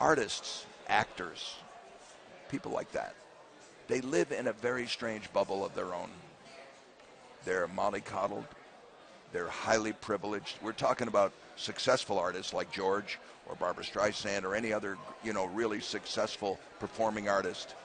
artists, actors, people like that, they live in a very strange bubble of their own. They're mollycoddled. They're highly privileged. We're talking about successful artists like George or Barbra Streisand or any other, really successful performing artist.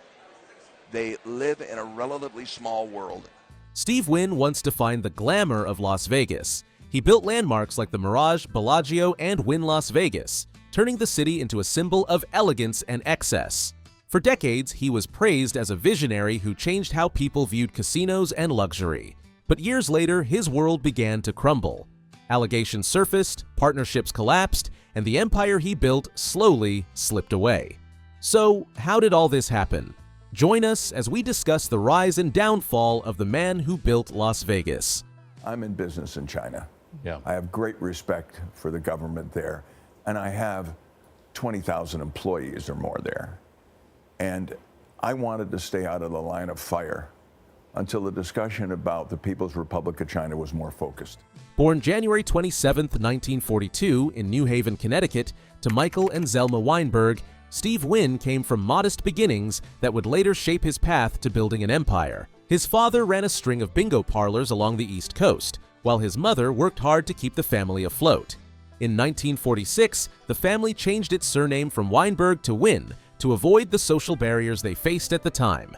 They live in a relatively small world. Steve Wynn once defined the glamour of Las Vegas. He built landmarks like the Mirage, Bellagio, and Wynn Las Vegas, turning the city into a symbol of elegance and excess. For decades, he was praised as a visionary who changed how people viewed casinos and luxury. But years later, his world began to crumble. Allegations surfaced, partnerships collapsed, and the empire he built slowly slipped away. So, how did all this happen? Join us as we discuss the rise and downfall of the man who built Las Vegas. I'm in business in China. Yeah. I have great respect for the government there, and I have 20,000 employees or more there. And I wanted to stay out of the line of fire until the discussion about the People's Republic of China was more focused. Born January 27, 1942 in New Haven, Connecticut, to Michael and Zelma Weinberg, Steve Wynn came from modest beginnings that would later shape his path to building an empire. His father ran a string of bingo parlors along the East Coast, while his mother worked hard to keep the family afloat. In 1946, the family changed its surname from Weinberg to Wynn to avoid the social barriers they faced at the time.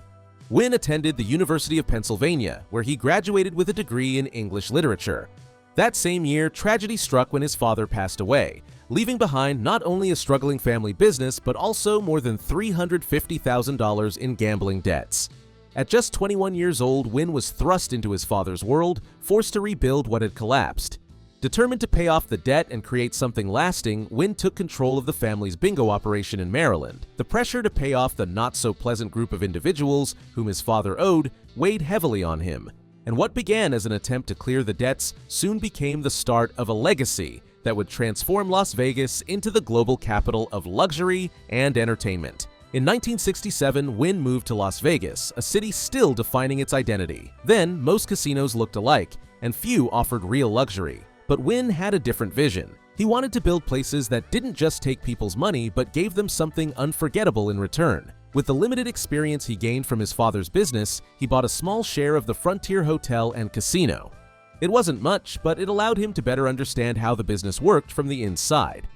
Wynn attended the University of Pennsylvania, where he graduated with a degree in English literature. That same year, tragedy struck when his father passed away, leaving behind not only a struggling family business but also more than $350,000 in gambling debts. At just 21 years old, Wynn was thrust into his father's world, forced to rebuild what had collapsed. Determined to pay off the debt and create something lasting, Wynn took control of the family's bingo operation in Maryland. The pressure to pay off the not-so-pleasant group of individuals whom his father owed weighed heavily on him, and what began as an attempt to clear the debts soon became the start of a legacy that would transform Las Vegas into the global capital of luxury and entertainment. In 1967, Wynn moved to Las Vegas, a city still defining its identity. Then, most casinos looked alike, and few offered real luxury. But Wynn had a different vision. He wanted to build places that didn't just take people's money but gave them something unforgettable in return. With the limited experience he gained from his father's business, he bought a small share of the Frontier Hotel and Casino. It wasn't much, but it allowed him to better understand how the business worked from the inside.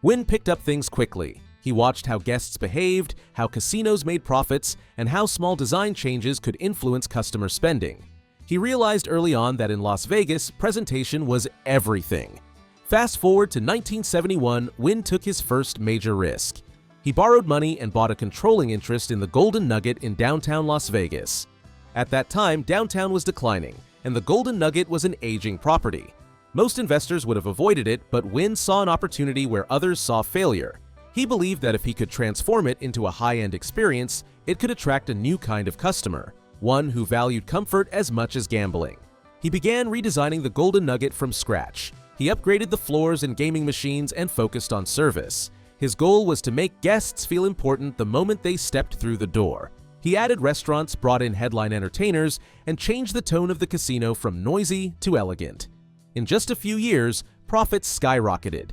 Wynn picked up things quickly. He watched how guests behaved, how casinos made profits, and how small design changes could influence customer spending. He realized early on that in Las Vegas, presentation was everything. Fast forward to 1971, Wynn took his first major risk. He borrowed money and bought a controlling interest in the Golden Nugget in downtown Las Vegas. At that time, downtown was declining, and the Golden Nugget was an aging property. Most investors would have avoided it, but Wynn saw an opportunity where others saw failure. He believed that if he could transform it into a high-end experience, it could attract a new kind of customer, one who valued comfort as much as gambling. He began redesigning the Golden Nugget from scratch. He upgraded the floors and gaming machines and focused on service. His goal was to make guests feel important the moment they stepped through the door. He added restaurants, brought in headline entertainers, and changed the tone of the casino from noisy to elegant. In just a few years, profits skyrocketed.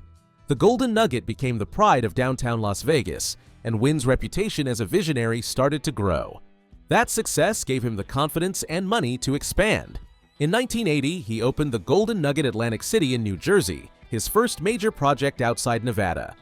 The Golden Nugget became the pride of downtown Las Vegas, and Wynn's reputation as a visionary started to grow. That success gave him the confidence and money to expand. In 1980, he opened the Golden Nugget Atlantic City in New Jersey, his first major project outside Nevada.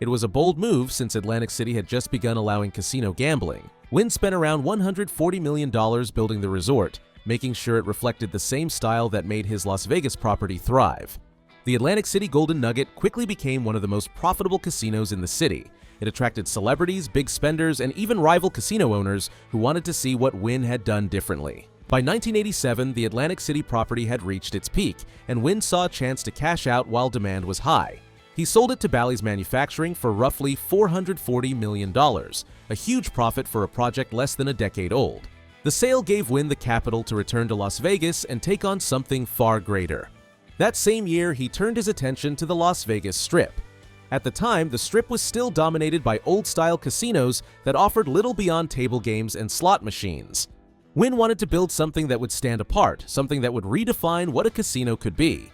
It was a bold move since Atlantic City had just begun allowing casino gambling. Wynn spent around $140 million building the resort, making sure it reflected the same style that made his Las Vegas property thrive. The Atlantic City Golden Nugget quickly became one of the most profitable casinos in the city. It attracted celebrities, big spenders, and even rival casino owners who wanted to see what Wynn had done differently. By 1987, the Atlantic City property had reached its peak, and Wynn saw a chance to cash out while demand was high. He sold it to Bally's Manufacturing for roughly $440 million, a huge profit for a project less than a decade old. The sale gave Wynn the capital to return to Las Vegas and take on something far greater. That same year, he turned his attention to the Las Vegas Strip. At the time, the Strip was still dominated by old-style casinos that offered little beyond table games and slot machines. Wynn wanted to build something that would stand apart, something that would redefine what a casino could be.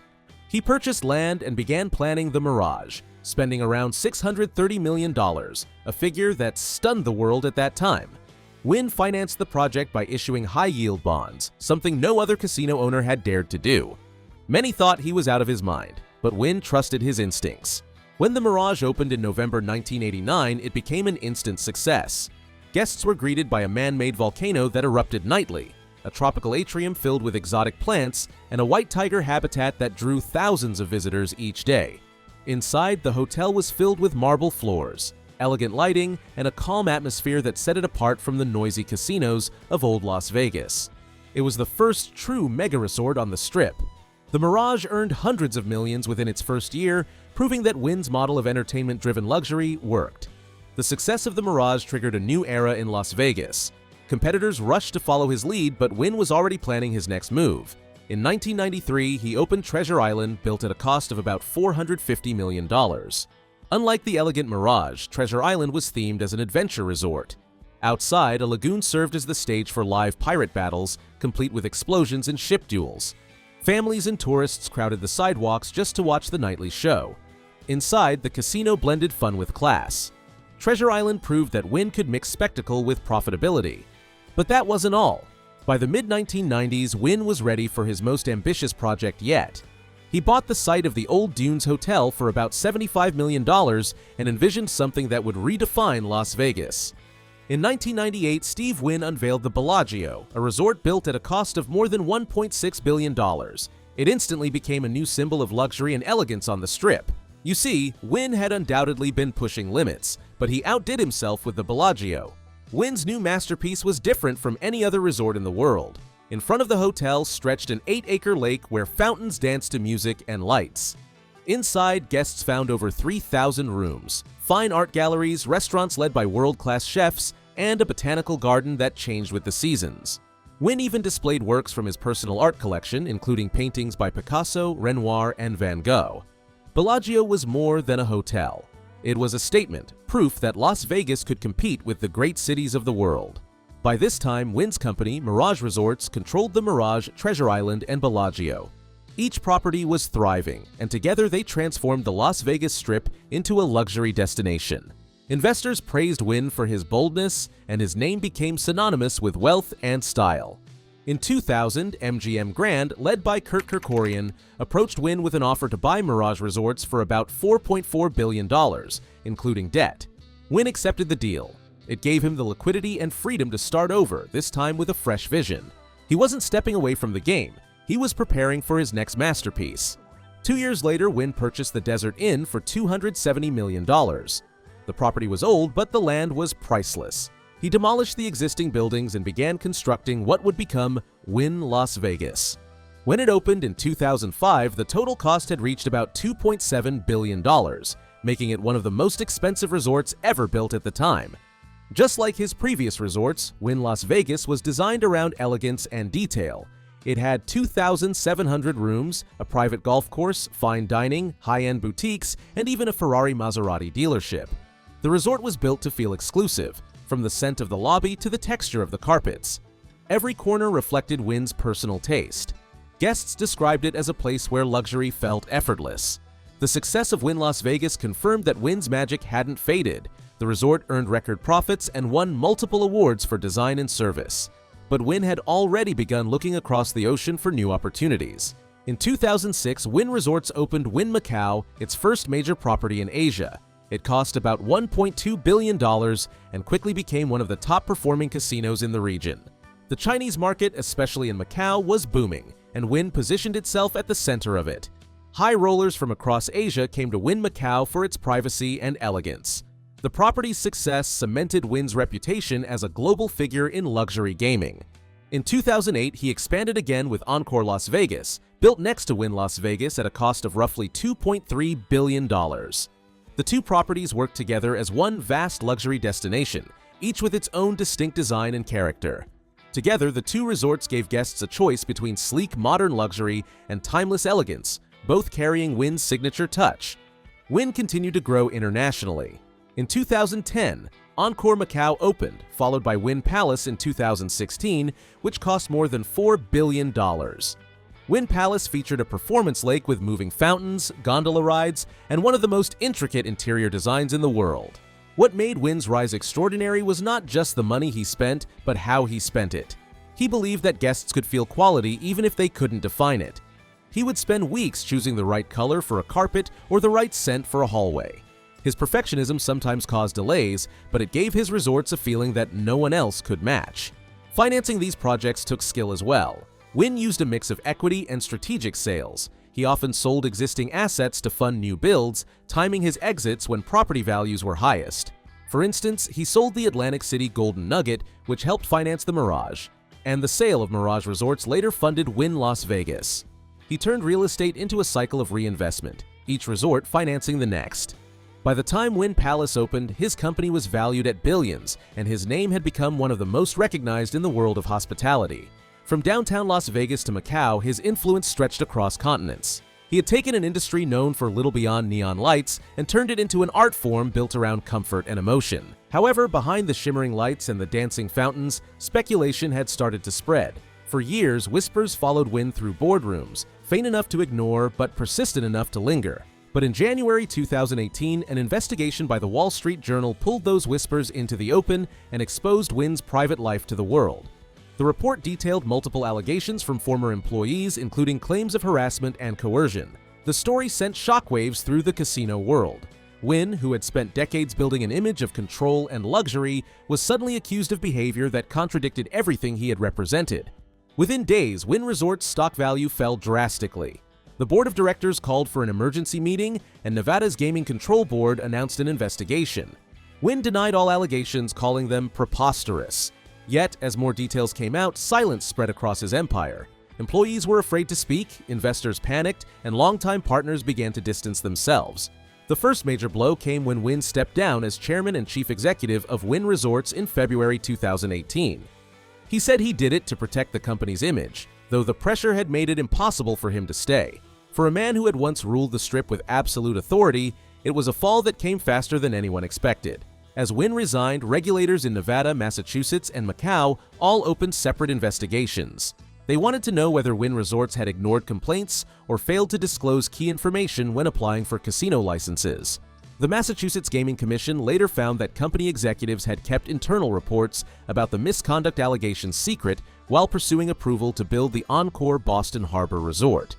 He purchased land and began planning the Mirage, spending around $630 million, a figure that stunned the world at that time. Wynn financed the project by issuing high-yield bonds, something no other casino owner had dared to do. Many thought he was out of his mind, but Wynn trusted his instincts. When the Mirage opened in November 1989, it became an instant success. Guests were greeted by a man-made volcano that erupted nightly, a tropical atrium filled with exotic plants, and a white tiger habitat that drew thousands of visitors each day. Inside, the hotel was filled with marble floors, elegant lighting, and a calm atmosphere that set it apart from the noisy casinos of old Las Vegas. It was the first true mega-resort on the Strip. The Mirage earned hundreds of millions within its first year, proving that Wynn's model of entertainment-driven luxury worked. The success of the Mirage triggered a new era in Las Vegas. Competitors rushed to follow his lead, but Wynn was already planning his next move. In 1993, he opened Treasure Island, built at a cost of about $450 million. Unlike the elegant Mirage, Treasure Island was themed as an adventure resort. Outside, a lagoon served as the stage for live pirate battles, complete with explosions and ship duels. Families and tourists crowded the sidewalks just to watch the nightly show. Inside, the casino blended fun with class. Treasure Island proved that Wynn could mix spectacle with profitability. But that wasn't all. By the mid-1990s, Wynn was ready for his most ambitious project yet. He bought the site of the Old Dunes Hotel for about $75 million and envisioned something that would redefine Las Vegas. In 1998, Steve Wynn unveiled the Bellagio, a resort built at a cost of more than $1.6 billion. It instantly became a new symbol of luxury and elegance on the Strip. You see, Wynn had undoubtedly been pushing limits, but he outdid himself with the Bellagio. Wynn's new masterpiece was different from any other resort in the world. In front of the hotel stretched an 8-acre lake where fountains danced to music and lights. Inside, guests found over 3,000 rooms, fine art galleries, restaurants led by world-class chefs, and a botanical garden that changed with the seasons. Wynn even displayed works from his personal art collection, including paintings by Picasso, Renoir, and Van Gogh. Bellagio was more than a hotel. It was a statement, proof that Las Vegas could compete with the great cities of the world. By this time, Wynn's company, Mirage Resorts, controlled the Mirage, Treasure Island, and Bellagio. Each property was thriving, and together they transformed the Las Vegas Strip into a luxury destination. Investors praised Wynn for his boldness, and his name became synonymous with wealth and style. In 2000, MGM Grand, led by Kurt Kerkorian, approached Wynn with an offer to buy Mirage Resorts for about $4.4 billion, including debt. Wynn accepted the deal. It gave him the liquidity and freedom to start over, this time with a fresh vision. He wasn't stepping away from the game. He was preparing for his next masterpiece. 2 years later, Wynn purchased the Desert Inn for $270 million. The property was old, but the land was priceless. He demolished the existing buildings and began constructing what would become Wynn Las Vegas. When it opened in 2005, the total cost had reached about $2.7 billion, making it one of the most expensive resorts ever built at the time. Just like his previous resorts, Wynn Las Vegas was designed around elegance and detail. It had 2,700 rooms, a private golf course, fine dining, high-end boutiques, and even a Ferrari Maserati dealership. The resort was built to feel exclusive, from the scent of the lobby to the texture of the carpets. Every corner reflected Wynn's personal taste. Guests described it as a place where luxury felt effortless. The success of Wynn Las Vegas confirmed that Wynn's magic hadn't faded. The resort earned record profits and won multiple awards for design and service. But Wynn had already begun looking across the ocean for new opportunities. In 2006, Wynn Resorts opened Wynn Macau, its first major property in Asia. It cost about $1.2 billion and quickly became one of the top-performing casinos in the region. The Chinese market, especially in Macau, was booming, and Wynn positioned itself at the center of it. High rollers from across Asia came to Wynn Macau for its privacy and elegance. The property's success cemented Wynn's reputation as a global figure in luxury gaming. In 2008, he expanded again with Encore Las Vegas, built next to Wynn Las Vegas at a cost of roughly $2.3 billion. The two properties worked together as one vast luxury destination, each with its own distinct design and character. Together, the two resorts gave guests a choice between sleek modern luxury and timeless elegance, both carrying Wynn's signature touch. Wynn continued to grow internationally. In 2010, Encore Macau opened, followed by Wynn Palace in 2016, which cost more than $4 billion. Wynn Palace featured a performance lake with moving fountains, gondola rides, and one of the most intricate interior designs in the world. What made Wynn's rise extraordinary was not just the money he spent, but how he spent it. He believed that guests could feel quality even if they couldn't define it. He would spend weeks choosing the right color for a carpet or the right scent for a hallway. His perfectionism sometimes caused delays, but it gave his resorts a feeling that no one else could match. Financing these projects took skill as well. Wynn used a mix of equity and strategic sales. He often sold existing assets to fund new builds, timing his exits when property values were highest. For instance, he sold the Atlantic City Golden Nugget, which helped finance the Mirage, and the sale of Mirage Resorts later funded Wynn Las Vegas. He turned real estate into a cycle of reinvestment, each resort financing the next. By the time Wynn Palace opened, his company was valued at billions, and his name had become one of the most recognized in the world of hospitality. From downtown Las Vegas to Macau, his influence stretched across continents. He had taken an industry known for little beyond neon lights and turned it into an art form built around comfort and emotion. However, behind the shimmering lights and the dancing fountains, speculation had started to spread. For years, whispers followed Wynn through boardrooms, faint enough to ignore but persistent enough to linger. But in January 2018, an investigation by the Wall Street Journal pulled those whispers into the open and exposed Wynn's private life to the world. The report detailed multiple allegations from former employees, including claims of harassment and coercion. The story sent shockwaves through the casino world. Wynn, who had spent decades building an image of control and luxury, was suddenly accused of behavior that contradicted everything he had represented. Within days, Wynn Resorts' stock value fell drastically. The board of directors called for an emergency meeting, and Nevada's Gaming Control Board announced an investigation. Wynn denied all allegations, calling them preposterous. Yet, as more details came out, silence spread across his empire. Employees were afraid to speak, investors panicked, and longtime partners began to distance themselves. The first major blow came when Wynn stepped down as chairman and chief executive of Wynn Resorts in February 2018. He said he did it to protect the company's image, though the pressure had made it impossible for him to stay. For a man who had once ruled the Strip with absolute authority, it was a fall that came faster than anyone expected. As Wynn resigned, regulators in Nevada, Massachusetts, and Macau all opened separate investigations. They wanted to know whether Wynn Resorts had ignored complaints or failed to disclose key information when applying for casino licenses. The Massachusetts Gaming Commission later found that company executives had kept internal reports about the misconduct allegations secret while pursuing approval to build the Encore Boston Harbor Resort.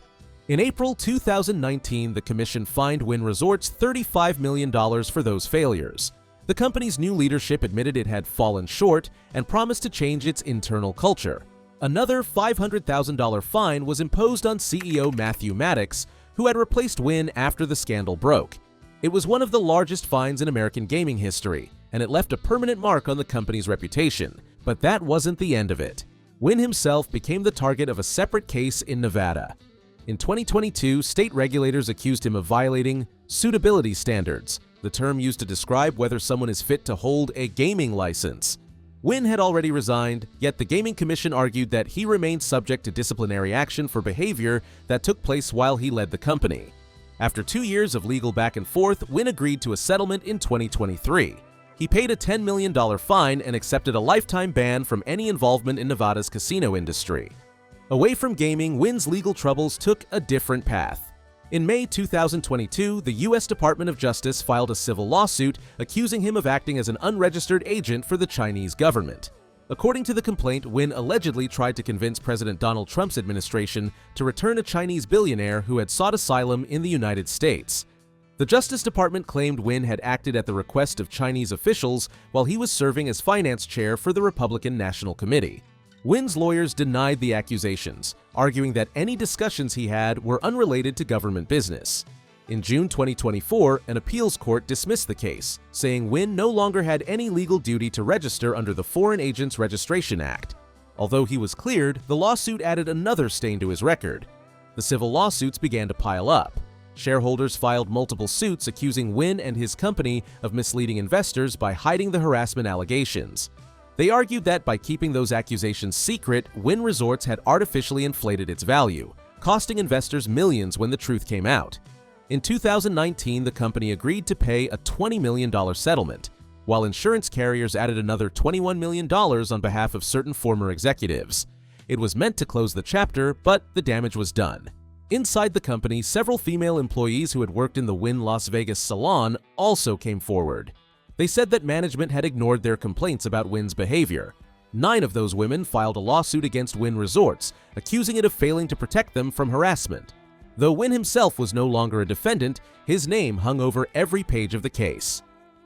In April 2019, the commission fined Wynn Resorts $35 million for those failures. The company's new leadership admitted it had fallen short and promised to change its internal culture. Another $500,000 fine was imposed on CEO Matthew Maddox, who had replaced Wynn after the scandal broke. It was one of the largest fines in American gaming history, and it left a permanent mark on the company's reputation. But that wasn't the end of it. Wynn himself became the target of a separate case in Nevada. In 2022, state regulators accused him of violating suitability standards, the term used to describe whether someone is fit to hold a gaming license. Wynn had already resigned, yet the Gaming Commission argued that he remained subject to disciplinary action for behavior that took place while he led the company. After 2 years of legal back and forth, Wynn agreed to a settlement in 2023. He paid a $10 million fine and accepted a lifetime ban from any involvement in Nevada's casino industry. Away from gaming, Wynn's legal troubles took a different path. In May 2022, the U.S. Department of Justice filed a civil lawsuit accusing him of acting as an unregistered agent for the Chinese government. According to the complaint, Wynn allegedly tried to convince President Donald Trump's administration to return a Chinese billionaire who had sought asylum in the United States. The Justice Department claimed Wynn had acted at the request of Chinese officials while he was serving as finance chair for the Republican National Committee. Wynn's lawyers denied the accusations, arguing that any discussions he had were unrelated to government business. In June 2024, an appeals court dismissed the case, saying Wynn no longer had any legal duty to register under the Foreign Agents Registration Act. Although he was cleared, the lawsuit added another stain to his record. The civil lawsuits began to pile up. Shareholders filed multiple suits accusing Wynn and his company of misleading investors by hiding the harassment allegations. They argued that by keeping those accusations secret, Wynn Resorts had artificially inflated its value, costing investors millions when the truth came out. In 2019, the company agreed to pay a $20 million settlement, while insurance carriers added another $21 million on behalf of certain former executives. It was meant to close the chapter, but the damage was done. Inside the company, several female employees who had worked in the Wynn Las Vegas salon also came forward. They said that management had ignored their complaints about Wynn's behavior. 9 of those women filed a lawsuit against Wynn Resorts, accusing it of failing to protect them from harassment. Though Wynn himself was no longer a defendant, his name hung over every page of the case.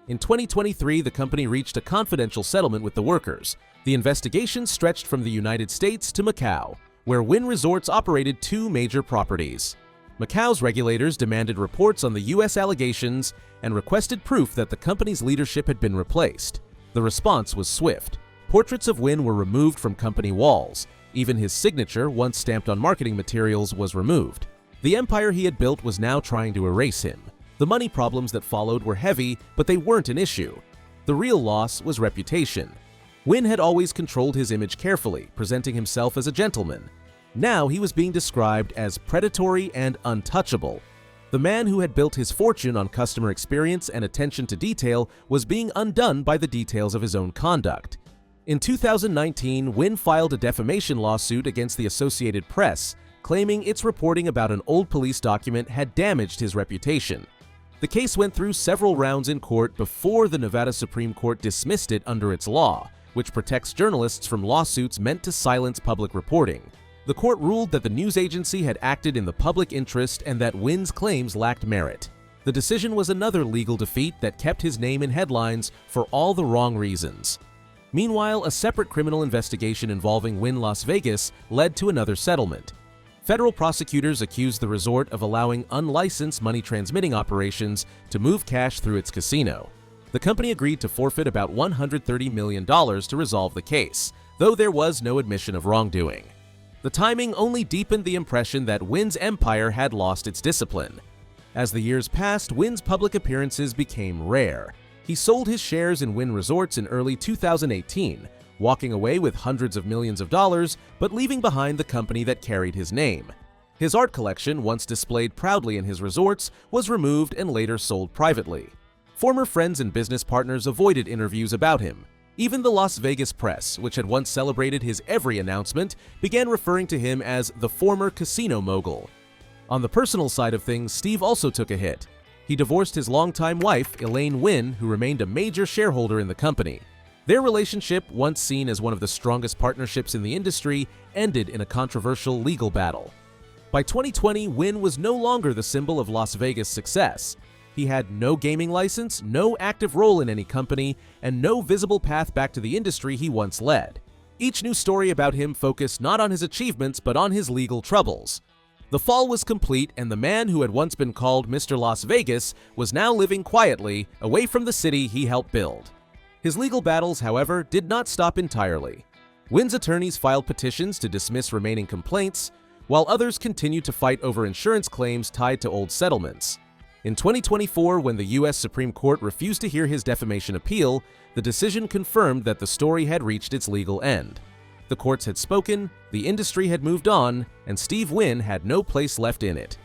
In 2023, the company reached a confidential settlement with the workers. The investigation stretched from the United States to Macau, where Wynn Resorts operated 2 major properties. Macau's regulators demanded reports on the U.S. allegations and requested proof that the company's leadership had been replaced. The response was swift. Portraits of Wynn were removed from company walls. Even his signature, once stamped on marketing materials, was removed. The empire he had built was now trying to erase him. The money problems that followed were heavy, but they weren't an issue. The real loss was reputation. Wynn had always controlled his image carefully, presenting himself as a gentleman. Now he was being described as predatory and untouchable. The man who had built his fortune on customer experience and attention to detail was being undone by the details of his own conduct. In 2019, Wynn filed a defamation lawsuit against the Associated Press, claiming its reporting about an old police document had damaged his reputation. The case went through several rounds in court before the Nevada Supreme Court dismissed it under its law, which protects journalists from lawsuits meant to silence public reporting. The court ruled that the news agency had acted in the public interest and that Wynn's claims lacked merit. The decision was another legal defeat that kept his name in headlines for all the wrong reasons. Meanwhile, a separate criminal investigation involving Wynn Las Vegas led to another settlement. Federal prosecutors accused the resort of allowing unlicensed money-transmitting operations to move cash through its casino. The company agreed to forfeit about $130 million to resolve the case, though there was no admission of wrongdoing. The timing only deepened the impression that Wynn's empire had lost its discipline. As the years passed, Wynn's public appearances became rare. He sold his shares in Wynn Resorts in early 2018, walking away with hundreds of millions of dollars, but leaving behind the company that carried his name. His art collection, once displayed proudly in his resorts, was removed and later sold privately. Former friends and business partners avoided interviews about him. Even the Las Vegas press, which had once celebrated his every announcement, began referring to him as the former casino mogul. On the personal side of things, Steve also took a hit. He divorced his longtime wife, Elaine Wynn, who remained a major shareholder in the company. Their relationship, once seen as one of the strongest partnerships in the industry, ended in a controversial legal battle. By 2020, Wynn was no longer the symbol of Las Vegas' success. He had no gaming license, no active role in any company, and no visible path back to the industry he once led. Each new story about him focused not on his achievements but on his legal troubles. The fall was complete, and the man who had once been called Mr. Las Vegas was now living quietly, away from the city he helped build. His legal battles, however, did not stop entirely. Wynn's attorneys filed petitions to dismiss remaining complaints, while others continued to fight over insurance claims tied to old settlements. In 2024, when the U.S. Supreme Court refused to hear his defamation appeal, the decision confirmed that the story had reached its legal end. The courts had spoken, the industry had moved on, and Steve Wynn had no place left in it.